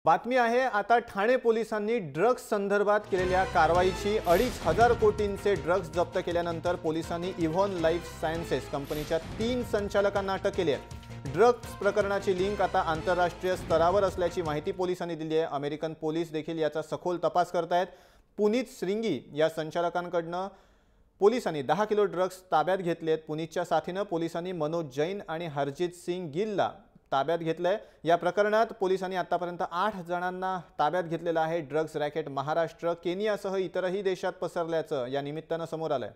बातमी आहे आता ठाणे पोलिसांनी ड्रग्स संदर्भात केलेल्या कारवाईची 2,500 कोटींचे ड्रग्स जप्त केल्यानंतर पोलिसांनी इव्हॉन लाईफ सायन्सेस कंपनीच्या 3 संचालकांना अटक केली आहे। ड्रग्स प्रकरणाची लिंक आता आंतरराष्ट्रीय स्तरावर असल्याची माहिती पोलिसांनी दिली आहे। अमेरिकन पोलीस देखील याचा सखोल तपास करत आहेत। पुनीत श्रिंगी या संचालकांकडून पोलिसांनी 10 किलो ड्रग्स ताब्यात घेतलेत। पुनीतच्या साथीने पोलिसांनी मनोज जैन आणि हरजीत सिंग गिलला ताब्यात घेतलंय। या प्रकरणात पोलिसांनी आतापर्यंत 8 जणांना ताब्यात घेतलेलं आहे। ड्रग्स रॅकेट महाराष्ट्र, केनियासह इतरही देशात पसरल्याचं या निमित्तानं समोर आलंय।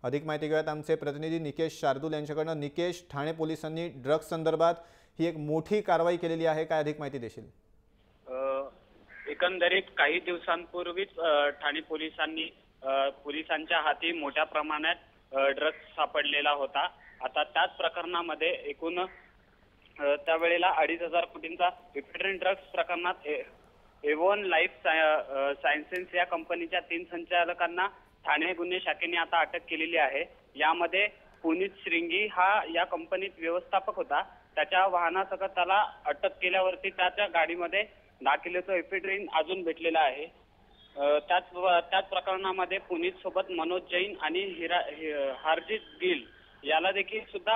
अधिक माहिती घेऊयात आमचे प्रतिनिधी निकेश शार्दूल यांच्याकडून। निकेश, ठाणे पोलिसांनी ड्रग्स संदर्भात ही एक मोठी कारवाई केलेली आहे, काय अधिक माहिती देशील? एकंदरीत काही दिवसांपूर्वीच ठाणे पोलिसांच्या हाती मोठ्या प्रमाणात ड्रग्स सापडलेला होता। आता त्याच प्रकरणामध्ये एकूण त्यावेळेला 2,500 कोटींचा इफेड्रिन ड्रग्स प्रकरणात इव्हॉन लाईफ सायन्सेस या कंपनीच्या 3 संचालकांना ठाणे गुन्हे शाखेने आता अटक केलेली आहे। यामध्ये पुनीत श्रिंगी हा या कंपनीत व्यवस्थापक होता। त्याच्या वाहनासह त्याला अटक केल्यावरती त्याच्या गाडीमध्ये 10 किलोचं इफेड्रिन अजून भेटलेलं आहे। त्याच प्रकरणामध्ये पुनीत सोबत मनोज जैन आणि हरजीत गिल याला देखील सुद्धा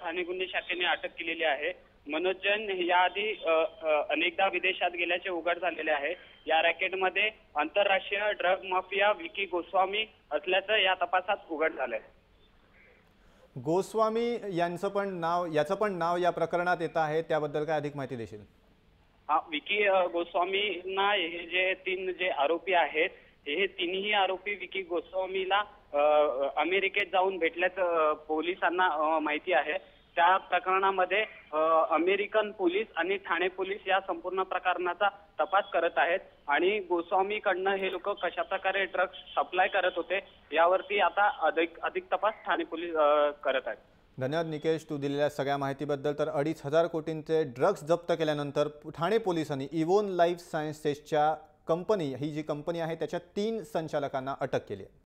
ठाणे गुन्हे शाखेने अटक केलेली आहे। मनोज जैन याआधी अनेकदा विदेशात गेल्याचे उघड झालेले आहे। या रॅकेटमध्ये आंतरराष्ट्रीय ड्रग माफिया विकी गोस्वामी असल्याचं या तपासात उघड झालंय। गोस्वामी याचं पण नाव या प्रकरणात येत आहे, त्याबद्दल काय अधिक माहिती देशील? विकी गोस्वामींना हे जे 3 आरोपी आहेत, हे तिन्ही आरोपी विकी गोस्वामीला अमेरिकेत जाऊन भेटल्याचं पोलिसांना माहिती आहे। त्या प्रकरणामध्ये अमेरिकन पोलीस आणि ठाणे पोलीस या संपूर्ण प्रकरणाचा तपास करत आहेत आणि गोस्वामीकडनं हे लोक कशा प्रकारे ड्रग्स सप्लाय करत होते यावरती आता अधिक तपास ठाणे पोलीस करत आहेत। धन्यवाद निकेश, तू दिलेल्या सगळ्या माहितीबद्दल। तर 2,500 कोटींचे ड्रग्स जप्त केल्यानंतर ठाणे पोलिसांनी इव्हॉन लाईफ सायन्सेसच्या ही जी कंपनी आहे त्याच्या 3 संचालकांना अटक केली आहे।